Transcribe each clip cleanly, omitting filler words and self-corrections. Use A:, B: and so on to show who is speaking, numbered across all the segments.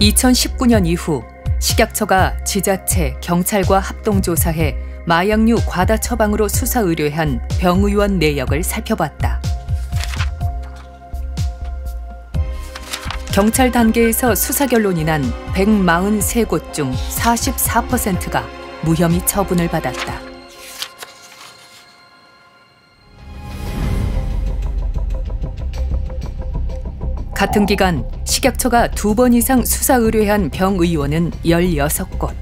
A: 2019년 이후 식약처가 지자체, 경찰과 합동조사해 마약류 과다 처방으로 수사 의뢰한 병의원 내역을 살펴봤다. 경찰 단계에서 수사 결론이 난 143곳 중 44%가 무혐의 처분을 받았다. 같은 기간 식약처가 2번 이상 수사 의뢰한 병의원은 16곳.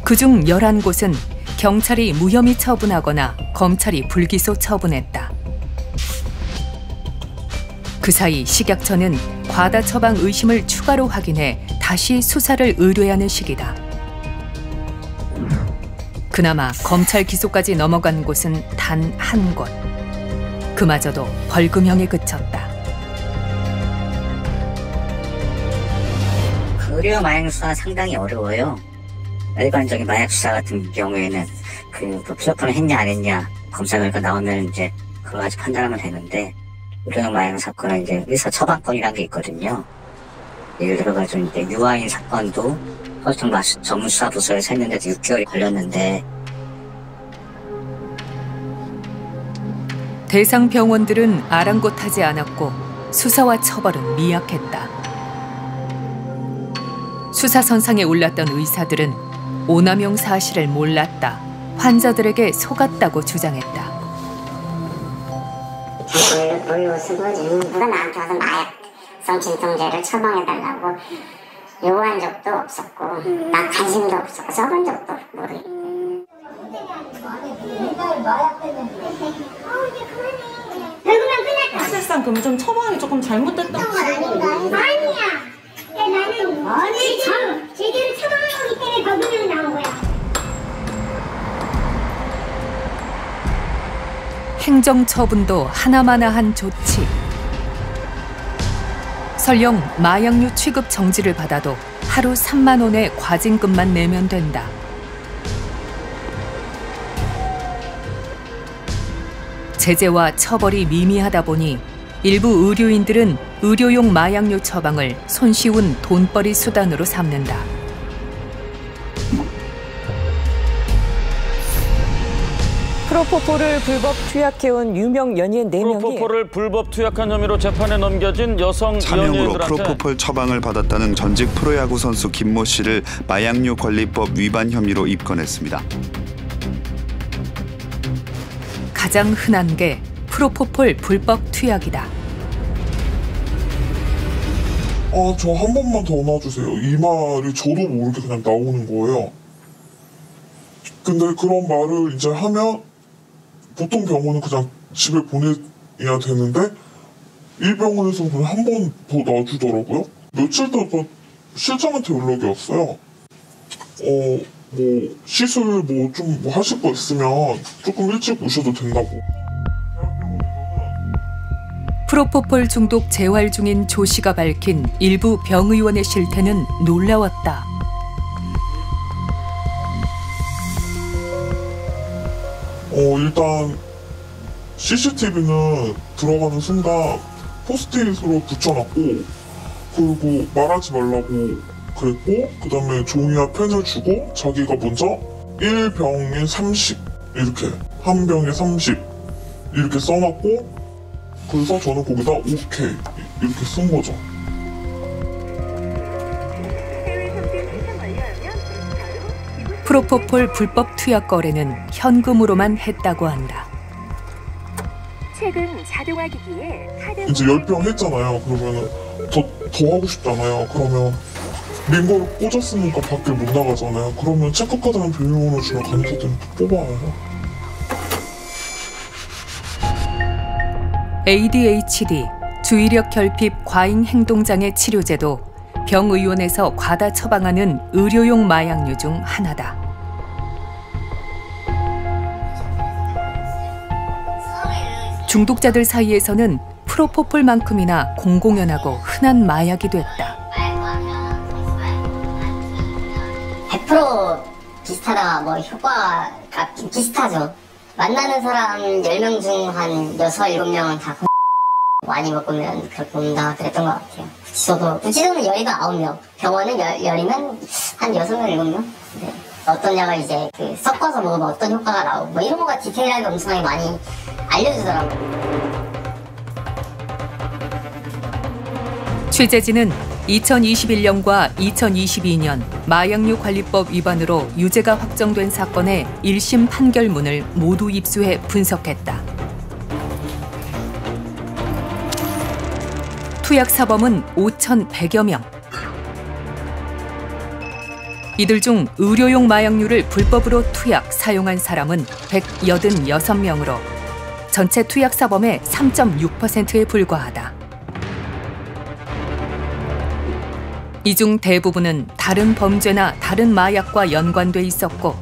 A: 그중 11곳은 경찰이 무혐의 처분하거나 검찰이 불기소 처분했다. 그 사이 식약처는 과다 처방 의심을 추가로 확인해 다시 수사를 의뢰하는 시기다. 그나마 검찰 기소까지 넘어간 곳은 단 한 곳. 그마저도 벌금형에 그쳤다.
B: 의료 마약 수사 상당히 어려워요. 일반적인 마약 수사 같은 경우에는 그 부적분을 했냐 안 했냐 검사 결과 나오면 이제 그거 가지고 판단하면 되는데, 의료용 마약 사건은 이제 의사 처방권이라는 게 있거든요. 예를 들어가지고 이제 유아인 사건도 서울청 전문수사부서에서 했는데도 6개월이 걸렸는데.
A: 대상 병원들은 아랑곳하지 않았고 수사와 처벌은 미약했다. 수사선상에 올랐던 의사들은 오남용 사실을 몰랐다, 환자들에게 속았다고 주장했다.
C: 의료 쓰고 누가 나한테 와서 마약성 진통제를 처방해달라고 요구한 적도 없었고, 나 관심도 없었고, 써본 적도 모르고.
D: 사실상 그럼 좀 처방이 조금 잘못됐다.
C: 아니야. 나는 제대로 처방한 거기 때문에 벌금형이 나온 거야.
A: 행정처분도 하나마나한 조치. 설령 마약류 취급 정지를 받아도 하루 3만 원의 과징금만 내면 된다. 제재와 처벌이 미미하다 보니 일부 의료인들은 의료용 마약류 처방을 손쉬운 돈벌이 수단으로 삼는다.
E: 프로포폴을 불법 투약해온 유명 연예인 4명이
F: 프로포폴을 불법 투약한 혐의로 재판에 넘겨진 여성
G: 차명으로
F: 연예인들한테
G: 프로포폴 처방을 받았다는 전직 프로야구 선수 김모 씨를 마약류 관리법 위반 혐의로 입건했습니다.
A: 가장 흔한 게 프로포폴 불법 투약이다.
H: 저 한 번만 더 놔주세요. 이 말이 저도 모르게 그냥 나오는 거예요. 근데 그런 말을 이제 하면 보통 병원은 그냥 집에 보내야 되는데 이 병원에서는 그냥 한 번 더 놔주더라고요. 며칠 동안 실장한테 연락이 왔어요. 시술 좀 하실 거 있으면 조금 일찍 오셔도 된다고.
A: 프로포폴 중독 재활 중인 조 씨가 밝힌 일부 병의원의 실태는 놀라웠다.
H: 일단 CCTV는 들어가는 순간 포스트잇으로 붙여놨고, 그리고 말하지 말라고 그랬고, 그 다음에 종이와 펜을 주고 자기가 먼저 1병에 30 이렇게, 한 병에 30 이렇게 써놨고, 그래서 저는 거기다 오케이 이렇게 쓴 거죠.
A: 프로포폴 불법 투약 거래는 현금으로만 했다고 한다.
I: 최근 자동화 기기에 카드
H: 이제 10병 했잖아요. 그러면은 더 하고 싶잖아요. 그러면 링거를 꽂았으니까 밖에 못 나가잖아요. 그러면 체크카드랑 비밀번호 주면 간호사들은 뽑아와요.
A: ADHD, 주의력 결핍 과잉 행동장애 치료제도 병의원에서 과다 처방하는 의료용 마약류 중 하나다. 중독자들 사이에서는 프로포폴만큼이나 공공연하고 흔한 마약이 됐다.
C: 100% 비슷하다, 효과가 비슷하죠. 만나는 사람 10명 중 한 6, 7명은 다 많이 먹으면 그렇게 온다 그랬던 것 같아요. 구치소는 열이가 9명, 병원은 열이면 한 6명, 7명? 네. 어떤 약을 이제 섞어서 먹으면 어떤 효과가 나오고 뭐 이런 거가 디테일하게 엄청나게 많이 알려주더라고요.
A: 취재진은 2021년과 2022년 마약류 관리법 위반으로 유죄가 확정된 사건의 1심 판결문을 모두 입수해 분석했다. 투약 사범은 5,100여 명. 이들 중 의료용 마약류를 불법으로 투약, 사용한 사람은 186명으로 전체 투약 사범의 3.6%에 불과하다. 이 중 대부분은 다른 범죄나 다른 마약과 연관돼 있었고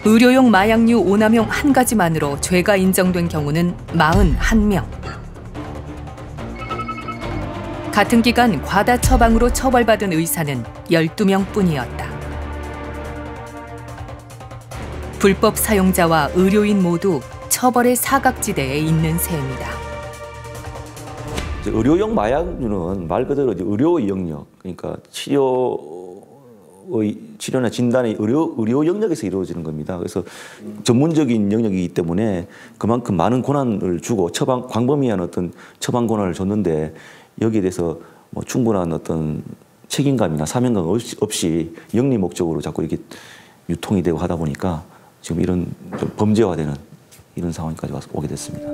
A: 의료용 마약류 오남용 한 가지만으로 죄가 인정된 경우는 41명. 같은 기간 과다 처방으로 처벌받은 의사는 12명뿐이었다. 불법 사용자와 의료인 모두 처벌의 사각지대에 있는 셈이다.
J: 의료용 마약류는 말 그대로 의료 영역, 그러니까 치료나 진단의 의료 영역에서 이루어지는 겁니다. 그래서 전문적인 영역이기 때문에 그만큼 많은 권한을 주고 광범위한 어떤 처방 권한을 줬는데 여기에 대해서 뭐 충분한 어떤 책임감이나 사명감 없이 영리 목적으로 자꾸 이렇게 유통이 되고 하다 보니까 지금 이런 좀 범죄화되는 이런 상황까지 오게 됐습니다.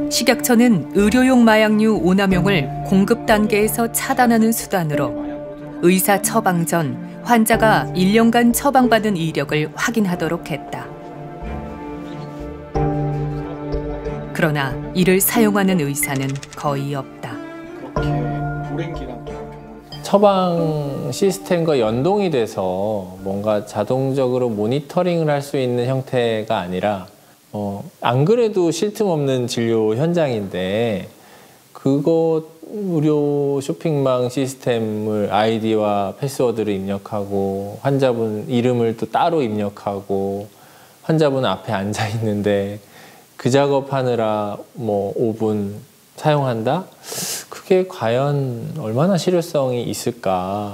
A: 식약처는 의료용 마약류 오남용을 공급 단계에서 차단하는 수단으로 의사 처방 전 환자가 1년간 처방받은 이력을 확인하도록 했다. 그러나 이를 사용하는 의사는 거의 없다.
K: 처방 시스템과 연동이 돼서 뭔가 자동적으로 모니터링을 할 수 있는 형태가 아니라 안 그래도 쉴 틈 없는 진료 현장인데 그것 무료 쇼핑망 시스템을 아이디와 패스워드를 입력하고 환자분 이름을 또 따로 입력하고 환자분 앞에 앉아 있는데 그 작업하느라 뭐 5분 사용한다? 그게 과연 얼마나 실효성이 있을까?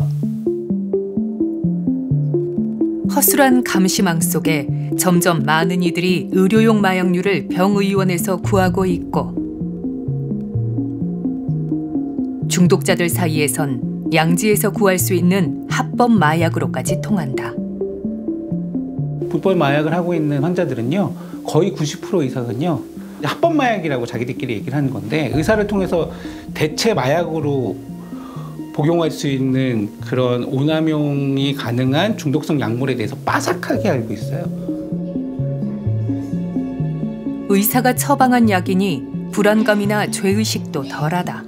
A: 허술한 감시망 속에 점점 많은 이들이 의료용 마약류를 병의원에서 구하고 있고 중독자들 사이에선 양지에서 구할 수 있는 합법 마약으로까지 통한다.
L: 불법 마약을 하고 있는 환자들은요, 거의 90% 이상은요, 합법 마약이라고 자기들끼리 얘기를 하는 건데 의사를 통해서 대체 마약으로 복용할 수 있는 그런 오남용이 가능한 중독성 약물에 대해서 빠삭하게 알고 있어요.
A: 의사가 처방한 약이니 불안감이나 죄의식도 덜하다.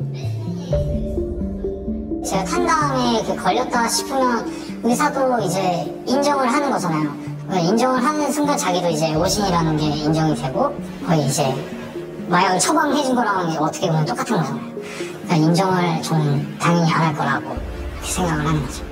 C: 제가 탄 다음에 걸렸다 싶으면 의사도 이제 인정을 하는 거잖아요. 인정을 하는 순간 자기도 이제 오신이라는 게 인정이 되고 거의 이제 마약을 처방해준 거랑 어떻게 보면 똑같은 거잖아요. 그러니까 인정을 좀 당연히 안 할 거라고 생각을 하는 거죠.